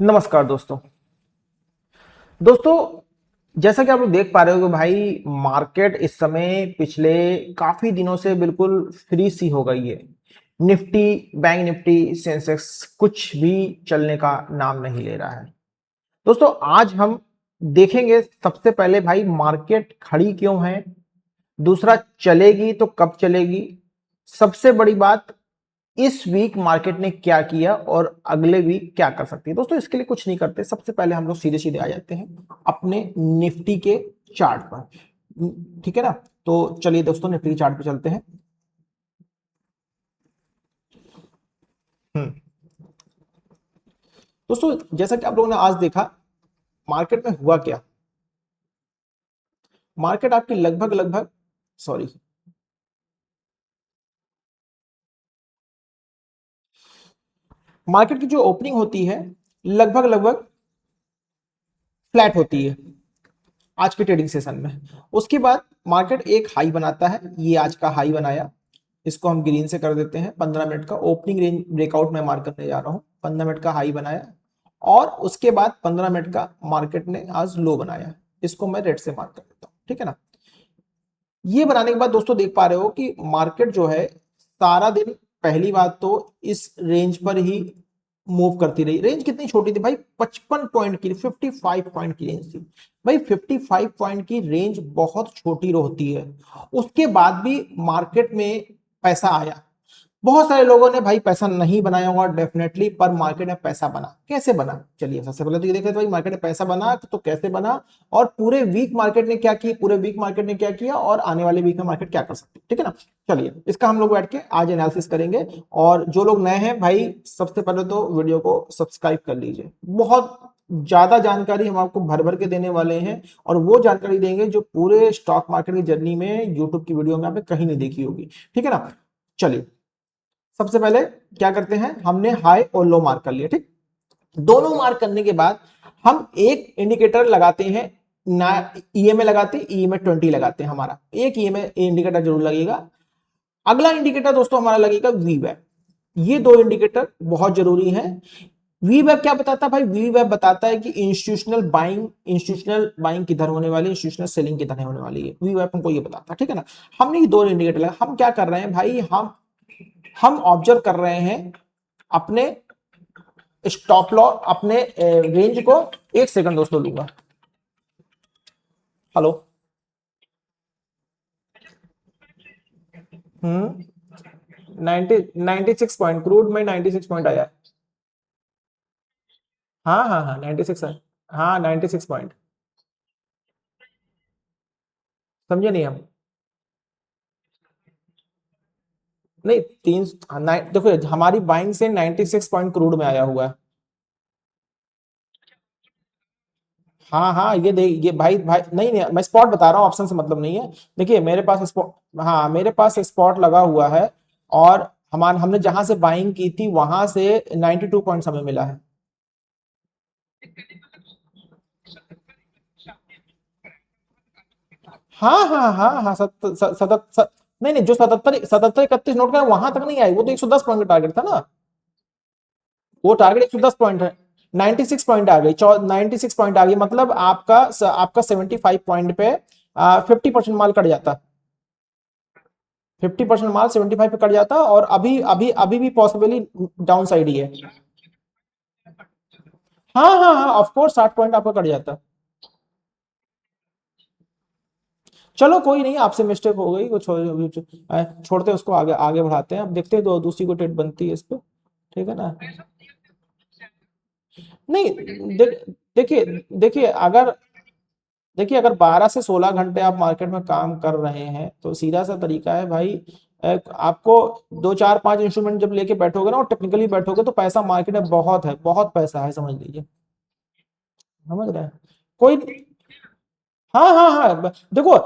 नमस्कार दोस्तों। दोस्तों, जैसा कि आप लोग देख पा रहे हो कि भाई मार्केट इस समय पिछले काफी दिनों से बिल्कुल फ्री सी हो गई है। निफ्टी, बैंक निफ्टी, सेंसेक्स कुछ भी चलने का नाम नहीं ले रहा है। दोस्तों, आज हम देखेंगे सबसे पहले भाई मार्केट खड़ी क्यों है, दूसरा चलेगी तो कब चलेगी, सबसे बड़ी बात इस वीक मार्केट ने क्या किया और अगले वीक क्या कर सकती है। दोस्तों, इसके लिए कुछ नहीं करते, सबसे पहले हम लोग सीधे सीधे आ जाते हैं अपने निफ्टी के चार्ट पर। ठीक है ना। तो चलिए दोस्तों, निफ्टी के चार्ट पे चलते हैं। हम्म दोस्तों, जैसा कि आप लोगों ने आज देखा मार्केट में हुआ क्या। मार्केट आपकी लगभग लगभग सॉरी मार्केट की जो ओपनिंग होती है लगभग लगभग फ्लैट होती है आज के ट्रेडिंग सेशन में। उसके बाद मार्केट एक हाई बनाता है, ये आज का हाई बनाया। इसको हम ग्रीन से कर देते हैं। 15 मिनट का ओपनिंग रेंज ब्रेकआउट में मार्क करने जा रहा हूं। 15 मिनट का हाई बनाया और उसके बाद 15 मिनट का मार्केट ने आज लो बनाया। इसको मैं रेड से मार्क कर देता हूं। ठीक है ना। ये बनाने के बाद दोस्तों देख पा रहे हो कि मार्केट जो है सारा दिन, पहली बात तो इस रेंज पर ही मूव करती रही। रेंज कितनी छोटी थी भाई, 55 पॉइंट की, 55 पॉइंट की रेंज थी। भाई 55 पॉइंट की रेंज बहुत छोटी होती है। उसके बाद भी मार्केट में पैसा आया। बहुत सारे लोगों ने भाई पैसा नहीं बनाया होगा डेफिनेटली, पर मार्केट में पैसा बना। कैसे बना, चलिए सबसे पहले तो ये देख लेते हैं भाई मार्केट में पैसा बना तो कैसे बना, और पूरे वीक मार्केट ने क्या किया, पूरे वीक मार्केट ने क्या किया, और आने वाले वीक में मार्केट क्या कर सकती है। ठीक है ना। चलिए इसका हम लोग बैठ के आज एनालिसिस करेंगे। और जो लोग नए हैं भाई, सबसे पहले तो वीडियो को सब्सक्राइब कर लीजिए। बहुत ज्यादा जानकारी हम आपको भर भर के देने वाले हैं, और वो जानकारी देंगे जो पूरे स्टॉक मार्केट की जर्नी में यूट्यूब की वीडियो में आपने कहीं नहीं देखी होगी। ठीक है ना। चलिए सबसे पहले क्या करते हैं, हमने हाई और लो मार्क कर लिया। ठीक, दोनों मार्क करने के बाद हम एक इंडिकेटर लगाते हैं ना। ईएमए लगाते हैं, ईएमए 20 लगाते हैं। हमारा एक ईएमए इंडिकेटर जरूर लगेगा। अगला इंडिकेटर दोस्तों हमारा लगेगा वी वेब। ये दो इंडिकेटर बहुत जरूरी है। वी वेब क्या बताता है भाई, वी वेब बताता है कि इंस्टीट्यूशनल बाइंग किधर होने वाली है, इंस्टीट्यूशनल सेलिंग किधर होने वाली है। वी वेब हमको ये बताता है। ठीक है ना। हमने ये दो इंडिकेटर लगा। हम क्या कर रहे हैं भाई, हम ऑब्जर्व कर रहे हैं अपने स्टॉप लॉस, अपने रेंज को। एक सेकंड दोस्तों लूंगा। हेलो। 96 पॉइंट क्रूड में 96 पॉइंट आया। हाँ हाँ हाँ 96 है। हाँ 96 पॉइंट। समझे नहीं हम। नहीं तीन, देखो हमारी बाइंग से 96 पॉइंट क्रूड में आया हुआ है। हाँ हाँ ये भाई भाई नहीं नहीं, मैं स्पॉट बता रहा हूँ, ऑप्शन से मतलब नहीं है। देखिए मेरे पास स्पॉट, हाँ मेरे पास स्पॉट लगा हुआ है। और हमने जहां से बाइंग की थी वहां से 92 पॉइंट हमें मिला है। हाँ हाँ हाँ हाँ नहीं नहीं, जो 77 77 31 नोट का वहां तक नहीं आई, वो तो 110 पॉइंट का टारगेट था ना। वो टारगेट 110 पॉइंट है। 96 पॉइंट आ गई, 96 पॉइंट आ गई, मतलब आपका 75 पॉइंट पे 50% माल कट जाता। 50% माल 75 पे कट जाता, और अभी अभी अभी भी पॉसिबली डाउन साइड ही है। हाँ हाँ हाँ ऑफकोर्स 60 पॉइंट आपका कट जाता। चलो कोई नहीं, आपसे मिस्टेक हो गई कुछ, छोड़ते हैं उसको, आगे आगे बढ़ाते हैं। अब देखते हैं तो दूसरी को ट्रेड बनती है इस पे। ठीक है ना। नहीं देखिए देखिए अगर, अगर 12 से 16 घंटे आप मार्केट में काम कर रहे हैं तो सीधा सा तरीका है भाई। आपको दो चार पांच इंस्ट्रूमेंट जब लेके बैठोगे ना और टेक्निकली बैठोगे तो पैसा मार्केट में बहुत है, बहुत पैसा है, समझ लीजिए। समझ रहे हैं। कोई, हाँ हाँ हाँ देखो,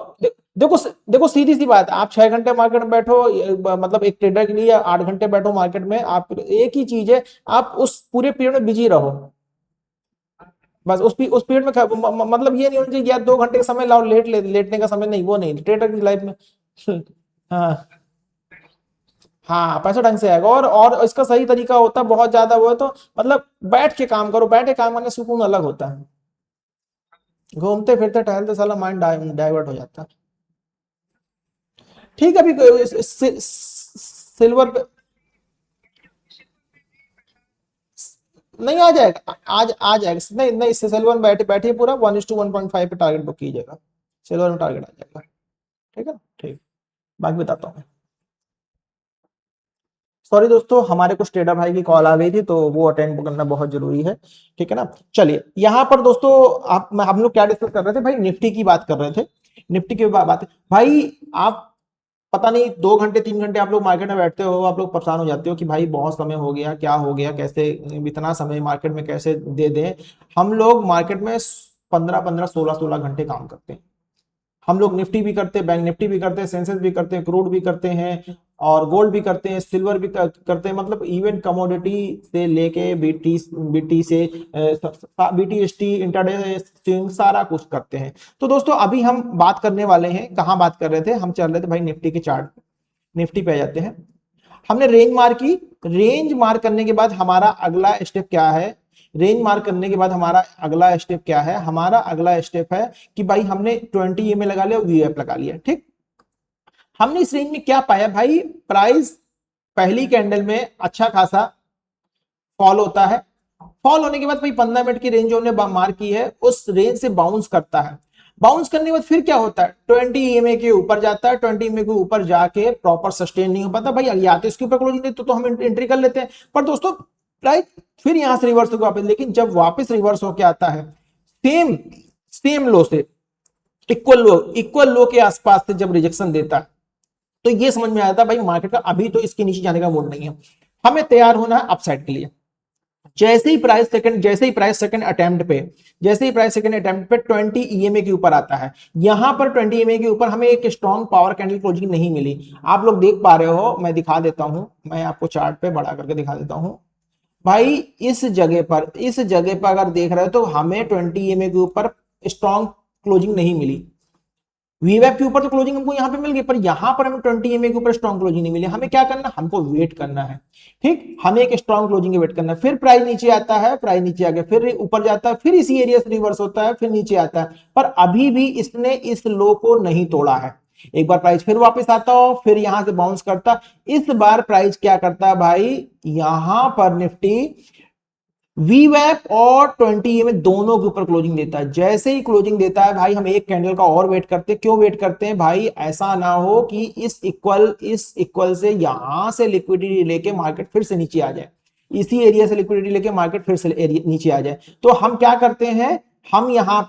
देखो देखो सीधी सी बात, आप 6 घंटे मार्केट में बैठो, मतलब एक ट्रेडर के लिए 8 घंटे बैठो मार्केट में, आप एक ही चीज है, आप उस पूरे पीरियड में बिजी रहो। बस उस पीरियड में मतलब ये नहीं होना चाहिए यार 2 घंटे का समय लाओ, लेटने का समय नहीं, वो नहीं ट्रेडर की लाइफ में। हाँ हाँ पैसा ढंग से आएगा। और इसका सही तरीका होता है, बहुत ज्यादा वो है तो मतलब बैठ के काम करो, बैठ के काम करने से सुकून अलग होता है। घूमते फिरते टहलते साला माइंड डाइवर्ट हो जाता है। ठीक है, अभी सिल्वर पे नहीं आ जाएगा, आज आ जाएगा, नहीं नहीं सिल्वर में बैठे बैठे पूरा 1:1.5 पे टारगेट बुक कीजिएगा, सिल्वर में टारगेट आ जाएगा। ठीक है ना, ठीक। बाकी बताता हूँ। सॉरी दोस्तों, हमारे कुछ ट्रेडर भाई की कॉल आ गई थी तो वो अटेंड करना बहुत जरूरी है। ठीक है ना, चलिए यहाँ पर दोस्तों आप हम लोग क्या डिस्कस कर रहे थे भाई, निफ्टी की बात कर रहे थे। निफ्टी की बात भाई, आप पता नहीं 2 घंटे 3 घंटे आप लोग मार्केट में बैठते हो, आप लोग परेशान हो जाते हो कि भाई बहुत समय हो गया, क्या हो गया, कैसे इतना समय मार्केट में कैसे दे दें। हम लोग मार्केट में 15 15 16 16 घंटे काम करते हैं। हम लोग निफ्टी भी करते हैं, बैंक निफ्टी भी करते हैं, सेंसेक्स भी करते हैं, क्रूड भी करते हैं, और गोल्ड भी करते हैं, सिल्वर भी करते हैं, मतलब इवन कमोडिटी से लेके बीटी बीटी से बीटीएसटी इंटरडे स्विंग सारा कुछ करते हैं। तो दोस्तों अभी हम बात करने वाले हैं, कहाँ बात कर रहे थे, हम चल रहे थे भाई निफ्टी के चार्ट। निफ्टी पे आ जाते हैं। हमने रेंज मार की, रेंज मार करने के बाद हमारा अगला स्टेप क्या है, रेंज मार करने के बाद हमारा अगला स्टेप क्या है, हमारा अगला स्टेप है कि भाई हमने 20 EMA लगा लिया, वीएफ लगा लिया। ठीक, हमने इस रेंज में क्या पाया भाई, प्राइस पहली कैंडल में अच्छा खासा फॉल होता है। फॉल होने के बाद भाई 15 मिनट की रेंज जो हमने मार की है उस रेंज से बाउंस करता है। बाउंस करने के बाद फिर क्या होता है, 20 EMA के ऊपर जाता है, 20 EMA के ऊपर जाके प्रॉपर सस्टेन नहीं हो पाता भाई, या तो इसके ऊपर क्लोजिंग देते तो हम एंट्री कर लेते हैं, पर दोस्तों प्राइस फिर यहां से रिवर्स होकर वापस, लेकिन जब वापस रिवर्स होकर आता है सेम सेम लो से, इक्वल लो के आसपास से जब रिजेक्शन देता है, तो ये समझ में आता है भाई मार्केट का अभी तो इसके नीचे जाने का मूड नहीं है, हमें तैयार होना है अपसाइड के लिए। जैसे ही प्राइस सेकंड अटेम्प्ट पे, जैसे ही प्राइस सेकंड अटेम्प्ट पे 20 EMA के ऊपर आता है, यहां पर 20 EMA के ऊपर हमें एक स्ट्रॉन्ग पावर कैंडल क्लोजिंग नहीं मिली। आप लोग देख पा रहे हो, मैं दिखा देता हूं, मैं आपको चार्ट पे बड़ा करके दिखा देता हूं भाई। इस जगह पर अगर देख रहे हो तो हमें 20 EMA के ऊपर स्ट्रॉन्ग क्लोजिंग नहीं मिली। वीवैप के ऊपर तो क्लोजिंग हमको यहाँ पे मिल गई, पर यहाँ पर हमें 20 EMA के ऊपर स्ट्रॉन्ग क्लोजिंग नहीं मिली। हमें क्या करना, हमको वेट करना है। ठीक, हमें एक स्ट्रॉन्ग क्लोजिंग वेट करना है, फिर प्राइस नीचे आता है, प्राइस नीचे आ गया, फिर ऊपर जाता है, फिर इसी एरिया से रिवर्स होता है, फिर नीचे आता है, पर अभी भी इसने इस लो को नहीं तोड़ा है। एक बार प्राइस फिर वापस आता हो, फिर यहां से बाउंस करता, इस बार प्राइस क्या करता है भाई, यहां पर निफ्टी वीवैप और 20 में दोनों के ऊपर क्लोजिंग देता है। जैसे ही क्लोजिंग देता है भाई हम एक कैंडल का और वेट करते हैं। क्यों वेट करते हैं भाई, ऐसा ना हो कि इस इक्वल से यहां से लिक्विडिटी लेके मार्केट फिर से नीचे आ जाए, इसी एरिया से लिक्विडिटी लेके मार्केट फिर से नीचे आ जाए। तो हम क्या करते हैं, हम यहां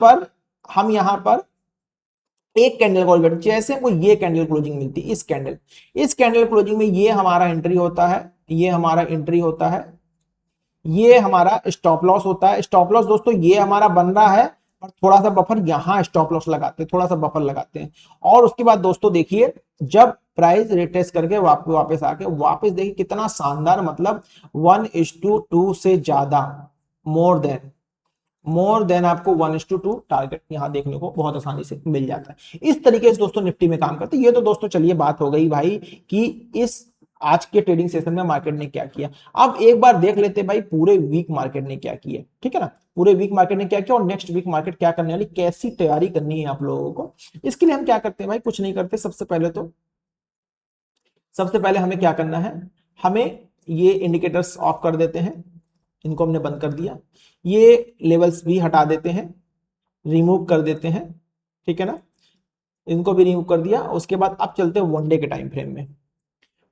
पर एक कैंडल का वेट, जैसे हमको ये कैंडल क्लोजिंग मिलती है, इस कैंडल क्लोजिंग में ये हमारा एंट्री होता है, ये हमारा एंट्री होता है, ये हमारा स्टॉप लॉस होता है। स्टॉप लॉस दोस्तों ये हमारा बन रहा है, और थोड़ा सा बफर यहां स्टॉप लॉस लगाते हैं, थोड़ा सा बफर लगाते हैं। और उसके बाद दोस्तों देखिए, जब प्राइस रिटेस्ट करके वापस आके वापस देखिए कितना शानदार, मतलब 1:2 से ज्यादा, मोर देन आपको 1:2 टारगेट यहां देखने को बहुत आसानी से मिल जाता है। इस तरीके से दोस्तों निफ्टी में काम करते हैं। ये तो दोस्तों चलिए बात हो गई भाई कि इस आज के ट्रेडिंग सेशन में मार्केट ने क्या किया। अब एक बार देख लेते हैं भाई पूरे वीक मार्केट ने क्या किया। ठीक है ना, पूरे वीक मार्केट ने क्या किया और नेक्स्ट वीक मार्केट क्या करने वाली, कैसी तैयारी करनी है आप लोगों को। इसके लिए हम क्या करते हैं भाई, कुछ नहीं करते। सबसे पहले हमें क्या करना है, हमें ये इंडिकेटर्स ऑफ कर देते हैं, इनको हमने बंद कर दिया, ये लेवल्स भी हटा देते हैं, रिमूव कर देते हैं। ठीक है ना, इनको भी रिमूव कर दिया। उसके बाद अब चलते हैं वनडे के टाइम फ्रेम में।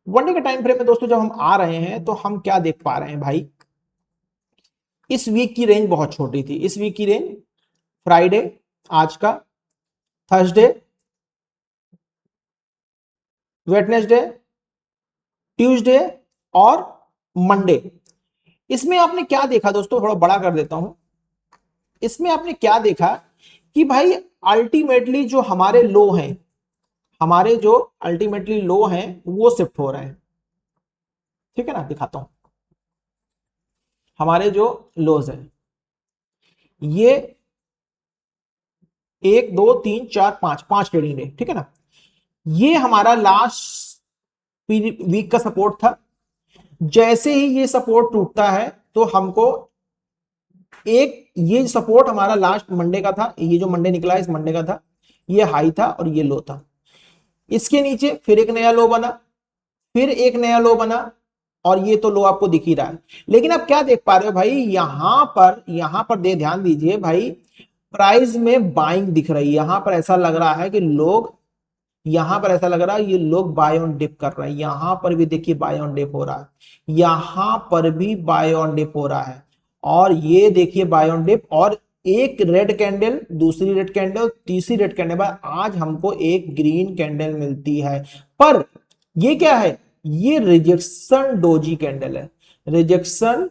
वनडे के टाइम फ्रेम में दोस्तों जब हम आ रहे हैं तो हम क्या देख पा रहे हैं भाई, इस वीक की रेंज बहुत छोटी थी। इस वीक की रेंज फ्राइडे, आज का थर्सडे, वेडनेसडे, ट्यूसडे और मंडे। इसमें आपने क्या देखा दोस्तों, थोड़ा बड़ा कर देता हूं। इसमें आपने क्या देखा कि भाई अल्टीमेटली जो हमारे जो अल्टीमेटली लो हैं वो शिफ्ट हो रहे हैं। ठीक है ना, दिखाता हूं। हमारे जो लोज हैं ये 1 2 3 4 5 5 ट्रेडिंग डे। ठीक है ना, ये हमारा लास्ट वीक का सपोर्ट था। जैसे ही ये सपोर्ट टूटता है तो हमको एक, ये सपोर्ट हमारा लास्ट मंडे का था, ये जो मंडे निकला इस मंडे का था, ये हाई था और ये लो था। इसके नीचे फिर एक नया लो बना, फिर एक नया लो बना, और ये तो लो आपको दिख ही रहा है। लेकिन आप क्या देख पा रहे हो भाई, यहां पर दे ध्यान दीजिए भाई, प्राइस में बाइंग दिख रही है। यहां पर ऐसा लग रहा है कि लोग, यहां पर ऐसा लग रहा है ये लोग बाय ऑन डिप कर रहे हैं। यहां पर भी देखिए बाय ऑन डिप हो रहा है, यहां पर भी बाय ऑन डिप हो रहा है, और ये देखिए बाय ऑन डिप, और एक रेड कैंडल, दूसरी रेड कैंडल, तीसरी रेड कैंडल, बाद आज हमको एक ग्रीन कैंडल मिलती है। पर ये क्या है, ये रिजेक्शन डोजी कैंडल है, रिजेक्शन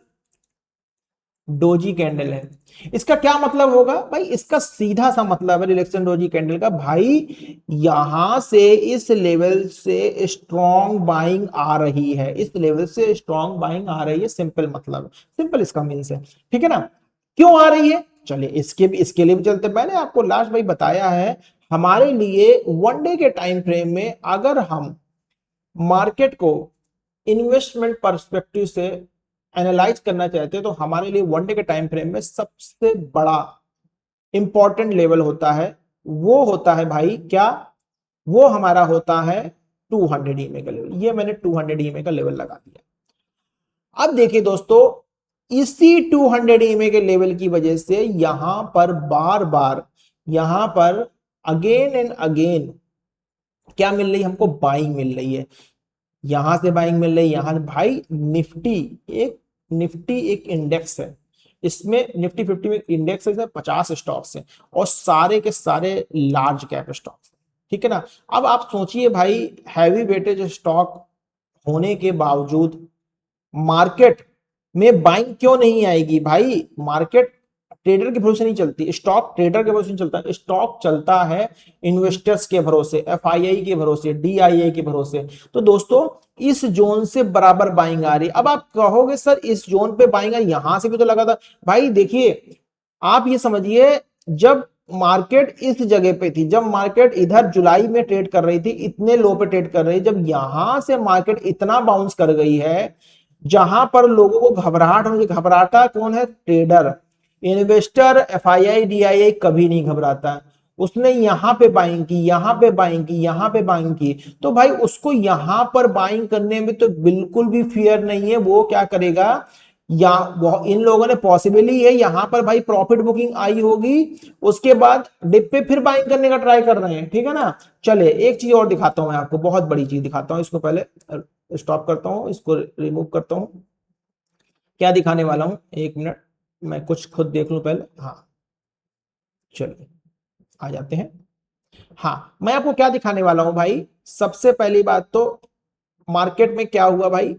डोजी कैंडल है। इसका क्या मतलब होगा भाई, इसका सीधा सा मतलब है रिजेक्शन डोजी कैंडल का भाई, यहां से इस लेवल से स्ट्रॉन्ग बाइंग आ रही है, इस लेवल से स्ट्रॉन्ग बाइंग आ रही है, सिंपल मतलब, सिंपल इसका मीन्स है। ठीक है ना, क्यों आ रही है, चलिए इसके लिए भी चलते। मैंने आपको लास्ट भाई बताया है, हमारे लिए वन डे के टाइम फ्रेम में अगर हम मार्केट को इन्वेस्टमेंट पर्सपेक्टिव से एनालाइज करना चाहते हैं तो हमारे लिए वन डे के टाइम फ्रेम में सबसे बड़ा इंपॉर्टेंट लेवल होता है, वो होता है भाई क्या, वो हमारा होता है 200 ईएमए का लेवल। ये मैंने 200 ईएमए का लेवल लगा दिया। अब देखिए दोस्तों, इसी 200 ईएमए के लेवल की वजह से यहां पर बार बार, यहां पर अगेन एंड अगेन क्या मिल रही है हमको, बाइंग मिल रही है। यहां से बाइंग मिल रही है, यहां भाई निफ्टी एक इंडेक्स है, इसमें निफ्टी 50 में इंडेक्स है, 50 स्टॉक्स हैं, और सारे के सारे लार्ज कैप स्टॉक्स। ठीक है ना, अब आप सोचिए भाई, हैवी वेटेज स्टॉक होने के बावजूद मार्केट में बाइंग क्यों नहीं आएगी भाई। मार्केट ट्रेडर के भरोसे नहीं चलती, स्टॉक ट्रेडर के भरोसे नहीं चलता, स्टॉक चलता है इन्वेस्टर्स के भरोसे, एफआईआई के भरोसे, डीआईआई के भरोसे। तो दोस्तों इस जोन से बराबर बाइंग आ रही। अब आप कहोगे सर इस जोन पे बाइंग आ, यहां से भी तो लगा था भाई। देखिए आप ये समझिए, जब मार्केट इस जगह पे थी, जब मार्केट इधर जुलाई में ट्रेड कर रही थी, इतने लो पे ट्रेड कर रही, जब यहां से मार्केट इतना बाउंस कर गई है, जहां पर लोगों को घबराहट होगी, घबराता कौन है, ट्रेडर, इन्वेस्टर, एफआईआई डीआईआई कभी नहीं घबराता। उसने यहां पे बाइंग की, यहां पे बाइंग की, यहां पे बाइंग की, तो भाई उसको यहां पर बाइंग करने में तो बिल्कुल भी फियर नहीं है। वो क्या करेगा, या इन लोगों ने पॉसिबली है यहां पर भाई प्रॉफिट बुकिंग आई होगी, उसके बाद डिप पे फिर बाइंग करने का ट्राई कर रहे हैं। ठीक है ना, चले एक चीज और दिखाता हूं मैं आपको, बहुत बड़ी चीज दिखाता हूं। इसको पहले स्टॉप करता हूं, इसको रिमूव करता हूं। क्या दिखाने वाला हूं, एक मिनट मैं कुछ खुद देख लूं पहले। हाँ चलिए आ जाते हैं। हाँ मैं आपको क्या दिखाने वाला हूं भाई, सबसे पहली बात तो मार्केट में क्या हुआ भाई,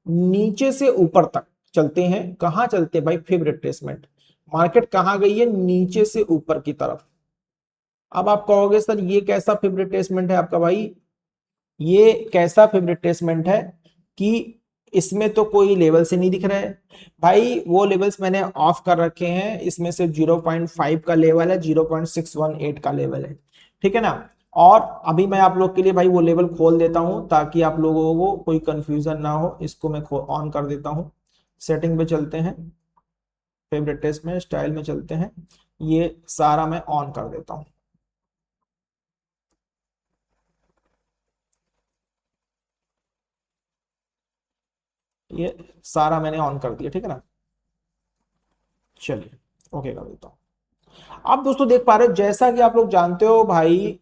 नीचे से ऊपर तक चलते हैं। कहां चलते हैं भाई, फेवरेट रिट्रेसमेंट। मार्केट कहां गई है, नीचे से ऊपर की तरफ। अब आप कहोगे सर ये कैसा फेवरेट रिट्रेसमेंट है आपका भाई, ये कैसा फेवरेट रिट्रेसमेंट है कि इसमें तो कोई लेवल से नहीं दिख रहा है भाई। वो लेवल्स मैंने ऑफ कर रखे हैं, इसमें से 0.5 का लेवल है, 0.618 का लेवल है। ठीक है ना, और अभी मैं आप लोग के लिए भाई वो लेवल खोल देता हूं ताकि आप लोगों को कोई कंफ्यूजन ना हो। इसको मैं ऑन कर देता हूं। सेटिंग पे चलते हैं, फेवरेट टेस्ट में स्टाइल में चलते हैं, ये सारा मैं ऑन कर देता हूं। ये सारा मैंने ऑन कर दिया। ठीक है ना, चलिए ओके कर देता हूं। आप दोस्तों देख पा रहे हो, जैसा कि आप लोग जानते हो भाई,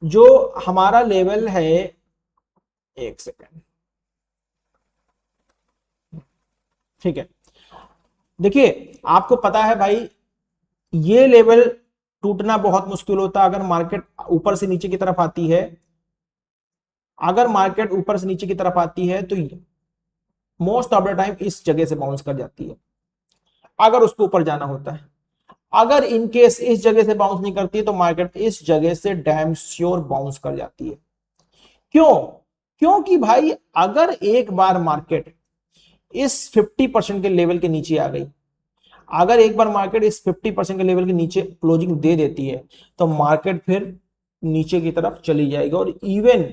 जो हमारा लेवल है, एक सेकेंड, ठीक है, देखिए आपको पता है भाई, ये लेवल टूटना बहुत मुश्किल होता है अगर मार्केट ऊपर से नीचे की तरफ आती है। अगर मार्केट ऊपर से नीचे की तरफ आती है तो मोस्ट ऑफ द टाइम इस जगह से बाउंस कर जाती है, अगर उसको ऊपर जाना होता है। अगर इनकेस इस जगह से बाउंस नहीं करती तो मार्केट इस जगह से डैम श्योर बाउंस कर जाती है। क्यों, क्योंकि भाई अगर एक बार मार्केट इस 50% के लेवल के नीचे आ गई, अगर एक बार मार्केट इस 50% के लेवल के नीचे क्लोजिंग दे देती है, तो मार्केट फिर नीचे की तरफ चली जाएगी और इवन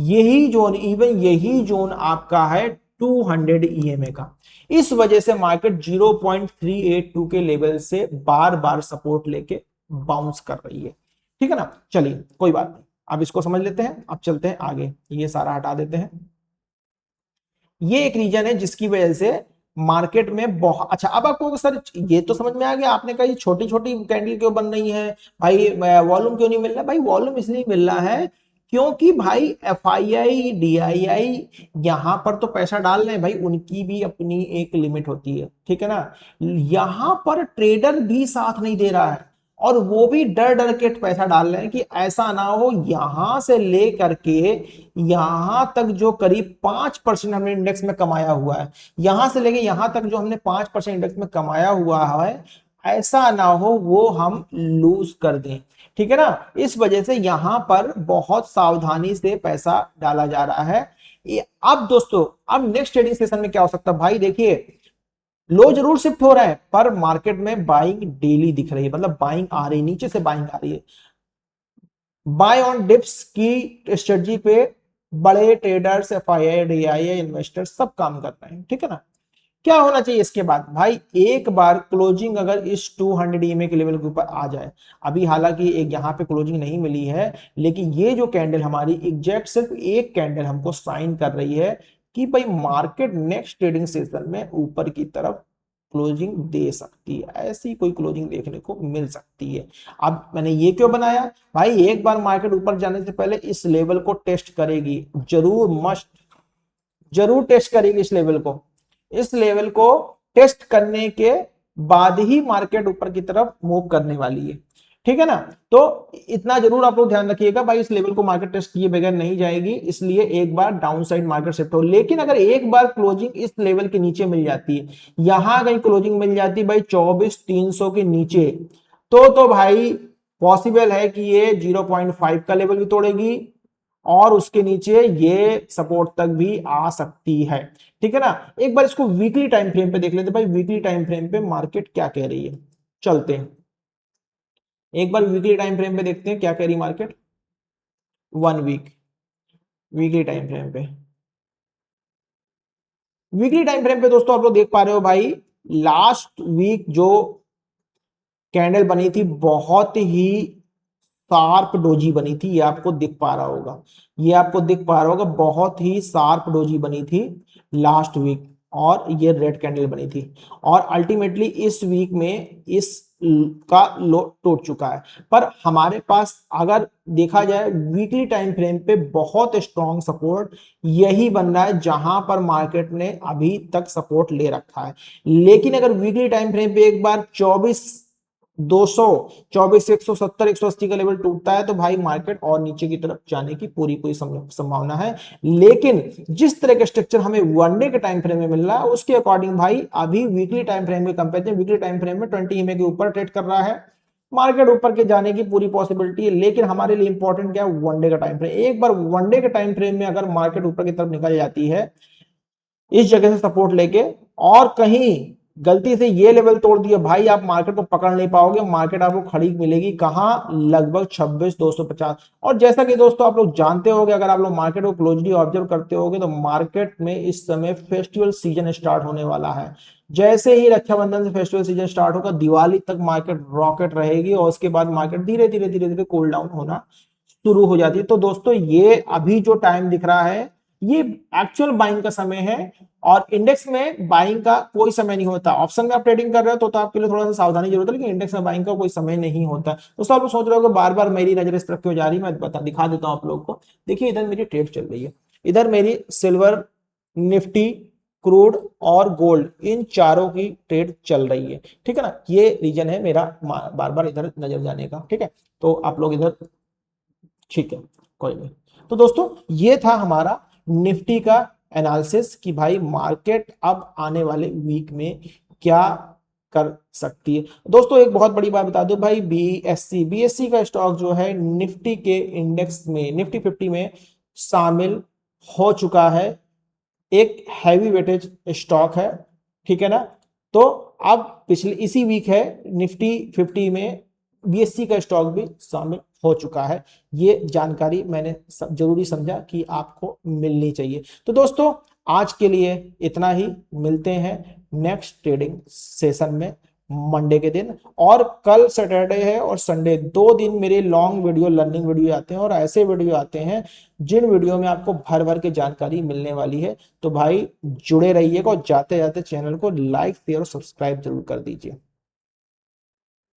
यही जोन आपका है 200 ईएमए का। इस वजह से मार्केट 0.382 के लेवल से बार बार सपोर्ट लेके बाउंस कर रही है। ठीक है ना, चलिए कोई बात नहीं, अब इसको समझ लेते हैं, अब चलते हैं आगे, ये सारा हटा देते हैं। ये एक रीजन है जिसकी वजह से मार्केट में बहुत अच्छा। अब आपको सर ये तो समझ में आ गया, आपने कहा ये छोटी छोटी कैंडल क्यों बन रही है भाई, वॉल्यूम क्यों नहीं मिल रहा? भाई वॉल्यूम इसलिए मिल रहा है क्योंकि भाई एफआईआई डीआईआई यहां पर तो पैसा डाल रहे हैं भाई, उनकी भी अपनी एक लिमिट होती है, ठीक है ना। यहां पर ट्रेडर भी साथ नहीं दे रहा है और वो भी डर डर के पैसा डाल रहे हैं कि ऐसा ना हो यहां से ले करके यहां तक जो करीब 5% हमने इंडेक्स में कमाया हुआ है, यहां से लेके यहां तक जो हमने 5% इंडेक्स में कमाया हुआ है, ऐसा ना हो वो हम लूज कर दें, ठीक है ना। इस वजह से यहां पर बहुत सावधानी से पैसा डाला जा रहा है। अब दोस्तों, अब नेक्स्ट ट्रेडिंग सेशन में क्या हो सकता है भाई, देखिए लो जरूर शिफ्ट हो रहा है पर मार्केट में बाइंग डेली दिख रही है, मतलब बाइंग आ रही है, नीचे से बाइंग आ रही है। बाय ऑन डिप्स की स्ट्रेटजी पे बड़े ट्रेडर्स, एफआईआई डीआईआई इन्वेस्टर्स सब काम कर रहे हैं, ठीक है ना। क्या होना चाहिए इसके बाद भाई, एक बार क्लोजिंग अगर इस 200 ईएमए के लेवल के ऊपर आ जाए, अभी हालांकि एक यहां पे क्लोजिंग नहीं मिली है, लेकिन ये जो कैंडल हमारी एग्जैक्ट सिर्फ एक कैंडल हमको साइन कर रही है कि भाई मार्केट नेक्स्ट ट्रेडिंग सेशन में ऊपर की तरफ क्लोजिंग दे सकती है, ऐसी कोई क्लोजिंग देखने को मिल सकती है। अब मैंने ये क्यों बनाया भाई, एक बार मार्केट ऊपर जाने से पहले इस लेवल को टेस्ट करेगी, जरूर मस्ट जरूर टेस्ट करेगी इस लेवल को। इस लेवल को टेस्ट करने के बाद ही मार्केट ऊपर की तरफ मूव करने वाली है, ठीक है ना। तो इतना जरूर आप लोग ध्यान रखिएगा भाई, इस लेवल को मार्केट टेस्ट किए बगैर नहीं जाएगी, इसलिए एक बार डाउन साइड मार्केट शिफ्ट हो। लेकिन अगर एक बार क्लोजिंग इस लेवल के नीचे मिल जाती है, यहां कहीं क्लोजिंग मिल जाती है भाई 24,300 के नीचे, तो भाई पॉसिबल है कि ये 0.5 का लेवल भी तोड़ेगी और उसके नीचे ये सपोर्ट तक भी आ सकती है, ठीक है ना। एक बार इसको वीकली टाइम फ्रेम पे देख लेते भाई, वीकली टाइम फ्रेम पे मार्केट क्या कह रही है, चलते हैं एक बार वीकली टाइम फ्रेम पे देखते हैं क्या कह रही market. 1 week, weekly time frame पे, वीकली टाइम फ्रेम पे दोस्तों आप लोग देख पा रहे हो भाई, लास्ट वीक जो कैंडल बनी थी बहुत ही शार्प डोजी बनी थी, ये आपको दिख पा रहा होगा, ये आपको दिख पा रहा होगा, बहुत ही शार्प डोजी बनी थी लास्ट वीक, और ये रेड कैंडल बनी थी। और अल्टीमेटली इस वीक में इस का लो टूट चुका है। पर हमारे पास अगर देखा जाए वीकली टाइम फ्रेम पे बहुत स्ट्रॉन्ग सपोर्ट यही बन रहा है जहां पर मार्केट ने अभी तक सपोर्ट ले रखा है। लेकिन अगर वीकली टाइम फ्रेम पे एक बार 24,200, 24,170, 180 का लेवल टूटता है तो भाई मार्केट और नीचे की तरफ जाने की पूरी पूरी संभावना है। लेकिन जिस तरह का स्ट्रक्चर हमें वनडे के टाइम फ्रेम में मिल रहा है उसके अकॉर्डिंग भाई अभी वीकली टाइम फ्रेम के कंपेरिजन वीकली टाइम फ्रेम में 20 ईएमए के ऊपर ट्रेड कर रहा है, मार्केट ऊपर के जाने की पूरी पॉसिबिलिटी है। लेकिन हमारे लिए इंपॉर्टेंट क्या है, वनडे का टाइम फ्रेम। एक बार वनडे के टाइम फ्रेम में अगर मार्केट ऊपर की तरफ निकल जाती है इस जगह से सपोर्ट लेके, और कहीं गलती से ये लेवल तोड़ दिया भाई, आप मार्केट को पकड़ नहीं पाओगे, मार्केट आपको खड़ी मिलेगी कहां, लगभग 26,250। और जैसा कि दोस्तों आप लोग जानते होंगे, अगर आप लोग मार्केट को क्लोजली ऑब्जर्व करते होंगे तो मार्केट में इस समय फेस्टिवल सीजन स्टार्ट होने वाला है। जैसे ही रक्षाबंधन से फेस्टिवल सीजन स्टार्ट होगा, दिवाली तक मार्केट रॉकेट रहेगी और उसके बाद मार्केट धीरे धीरे धीरे धीरे कूल डाउन होना शुरू हो जाती है। तो दोस्तों ये अभी जो टाइम दिख रहा है ये एक्चुअल बाइंग का समय है, और इंडेक्स में बाइंग का कोई समय नहीं होता। ऑप्शन में आप ट्रेडिंग कर रहे हो तो आपके लिए थोड़ा सा सावधानी जरूरत है, लेकिन इंडेक्स में बाइंग का कोई समय नहीं होता। दोस्तों आप सोच रहे हो बार बार मेरी नजर इस तरफ क्यों जा रही है, मैं बता दिखा देता हूं आप लोगों को। देखिए इधर मेरी ट्रेड चल रही है, इधर मेरी सिल्वर, निफ्टी, क्रूड और गोल्ड, इन चारों की ट्रेड चल रही है, ठीक है ना। ये रीजन है मेरा बार बार इधर नजर जाने का, ठीक है। तो आप लोग इधर, ठीक है, कोई नहीं। तो दोस्तों ये था हमारा निफ्टी का एनालिसिस कि भाई मार्केट अब आने वाले वीक में क्या कर सकती है। दोस्तों एक बहुत बड़ी बात बता दो भाई, बीएससी का स्टॉक जो है निफ्टी के इंडेक्स में, निफ्टी 50 में शामिल हो चुका है, एक हैवी वेटेज स्टॉक है, ठीक है ना। तो अब पिछले इसी वीक है निफ्टी 50 में BSC का स्टॉक भी शामिल हो चुका है। ये जानकारी मैंने जरूरी समझा कि आपको मिलनी चाहिए। तो दोस्तों आज के लिए इतना ही, मिलते हैं नेक्स्ट ट्रेडिंग सेशन में मंडे के दिन। और कल सैटरडे है और संडे, 2 दिन मेरे लॉन्ग वीडियो, लर्निंग वीडियो आते हैं और ऐसे वीडियो आते हैं जिन वीडियो में आपको भर भर के जानकारी मिलने वाली है। तो भाई जुड़े रहिएगा और जाते जाते चैनल को लाइक शेयर और सब्सक्राइब जरूर कर दीजिए।